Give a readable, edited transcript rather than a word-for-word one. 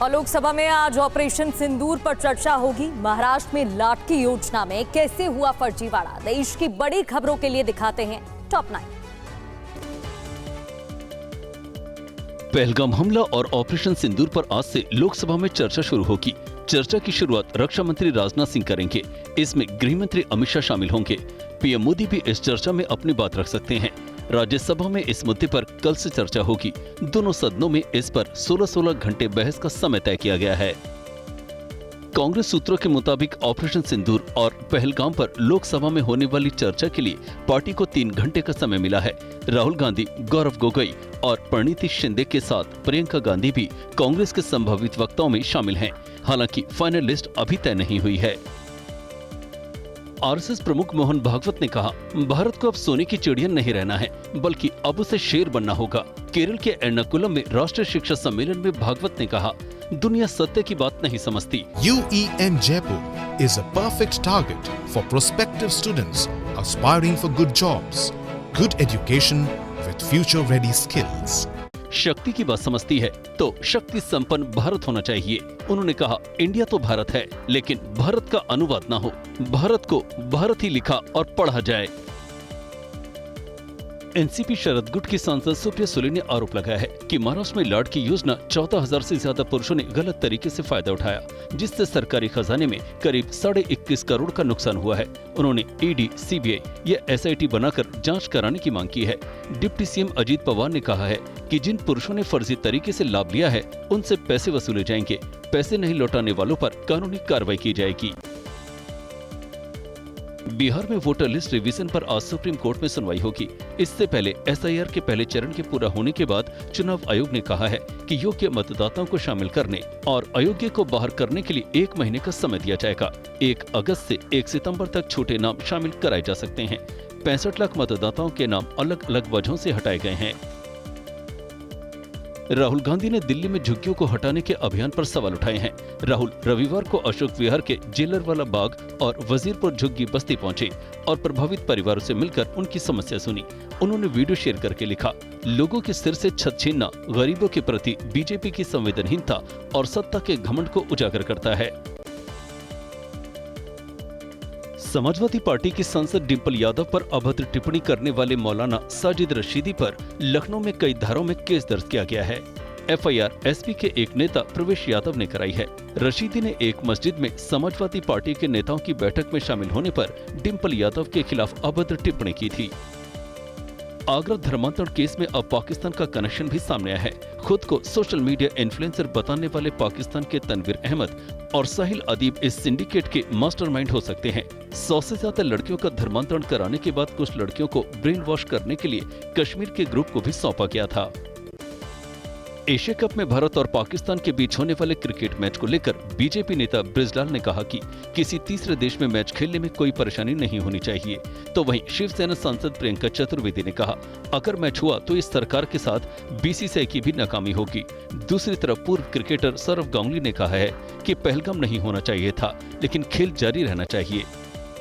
और लोकसभा में आज ऑपरेशन सिंदूर पर चर्चा होगी। महाराष्ट्र में लाटकी योजना में कैसे हुआ फर्जीवाड़ा, देश की बड़ी खबरों के लिए दिखाते हैं टॉप 9। पहलगाम हमला और ऑपरेशन सिंदूर पर आज से लोकसभा में चर्चा शुरू होगी। चर्चा की शुरुआत रक्षा मंत्री राजनाथ सिंह करेंगे। इसमें गृह मंत्री अमित शाह शामिल होंगे। पीएम मोदी भी इस चर्चा में अपनी बात रख सकते हैं। राज्यसभा में इस मुद्दे पर कल से चर्चा होगी। दोनों सदनों में इस पर 16-16 घंटे बहस का समय तय किया गया है। कांग्रेस सूत्रों के मुताबिक ऑपरेशन सिंदूर और पहलगाम पर लोकसभा में होने वाली चर्चा के लिए पार्टी को 3 घंटे का समय मिला है। राहुल गांधी, गौरव गोगोई और प्रणीति शिंदे के साथ प्रियंका गांधी भी कांग्रेस के संभावित वक्ताओं में शामिल हैं। हालांकि फाइनल लिस्ट अभी तय नहीं हुई है। आरएसएस प्रमुख मोहन भागवत ने कहा, भारत को अब सोने की चिड़िया नहीं रहना है, बल्कि अब उसे शेर बनना होगा। केरल के एर्नाकुलम में राष्ट्रीय शिक्षा सम्मेलन में भागवत ने कहा, दुनिया सत्य की बात नहीं समझती। UEM Jaipur is a perfect target for prospective students aspiring for good jobs, good education with future-ready skills. शक्ति की बात समझती है तो शक्ति संपन्न भारत होना चाहिए। उन्होंने कहा, इंडिया तो भारत है, लेकिन भारत का अनुवाद ना हो। भारत को भारत ही लिखा और पढ़ा जाए। एनसीपी शरद गुट की सांसद सुप्रिया सुले ने आरोप लगाया है कि महाराष्ट्र में लाटकी योजना 14,000 से ज्यादा पुरुषों ने गलत तरीके से फायदा उठाया, जिससे सरकारी खजाने में करीब 21.5 करोड़ का नुकसान हुआ है। उन्होंने ईडी, सीबीआई या एसआईटी बनाकर जांच कराने की मांग की है। डिप्टी सीएम अजीत पवार ने कहा है कि जिन पुरुषों ने फर्जी तरीके से लाभ लिया है, उनसे पैसे वसूले जाएंगे। पैसे नहीं लौटाने वालों पर कानूनी कार्रवाई की जाएगी। बिहार में वोटर लिस्ट रिवीजन पर आज सुप्रीम कोर्ट में सुनवाई होगी। इससे पहले एसआईआर के पहले चरण के पूरा होने के बाद चुनाव आयोग ने कहा है कि योग्य मतदाताओं को शामिल करने और अयोग्य को बाहर करने के लिए 1 महीने का समय दिया जाएगा। 1 अगस्त से 1 सितंबर तक छूटे नाम शामिल कराए जा सकते हैं। 65 लाख मतदाताओं के नाम अलग अलग वजहों से हटाए गए हैं। राहुल गांधी ने दिल्ली में झुग्गियों को हटाने के अभियान पर सवाल उठाए हैं। राहुल रविवार को अशोक विहार के जेलरवाला बाग और वजीरपुर झुग्गी बस्ती पहुंचे और प्रभावित परिवारों से मिलकर उनकी समस्या सुनी। उन्होंने वीडियो शेयर करके लिखा, लोगों के सिर से छत छीनना गरीबों के प्रति बीजेपी की संवेदनहीनता और सत्ता के घमंड को उजागर करता है। समाजवादी पार्टी की सांसद डिंपल यादव पर अभद्र टिप्पणी करने वाले मौलाना साजिद रशीदी पर लखनऊ में कई धाराओं में केस दर्ज किया गया है। एफआईआर एसपी के एक नेता प्रवेश यादव ने कराई है। रशीदी ने एक मस्जिद में समाजवादी पार्टी के नेताओं की बैठक में शामिल होने पर डिंपल यादव के खिलाफ अभद्र टिप्पणी की थी। आगरा धर्मांतरण केस में अब पाकिस्तान का कनेक्शन भी सामने आया है। खुद को सोशल मीडिया इन्फ्लुएंसर बताने वाले पाकिस्तान के तनवीर अहमद और साहिल अदीब इस सिंडिकेट के मास्टरमाइंड हो सकते हैं। 100 से ज्यादा लड़कियों का धर्मांतरण कराने के बाद कुछ लड़कियों को ब्रेन वॉश करने के लिए कश्मीर के ग्रुप को भी सौंपा गया था। एशिया कप में भारत और पाकिस्तान के बीच होने वाले क्रिकेट मैच को लेकर बीजेपी नेता बृजलाल ने कहा कि किसी तीसरे देश में मैच खेलने में कोई परेशानी नहीं होनी चाहिए। तो वहीं शिवसेना सांसद प्रियंका चतुर्वेदी ने कहा, अगर मैच हुआ तो इस सरकार के साथ बीसीसीआई की भी नाकामी होगी। दूसरी तरफ पूर्व क्रिकेटर सौरव गांगुली ने कहा है कि पहलगाम नहीं होना चाहिए था, लेकिन खेल जारी रहना चाहिए।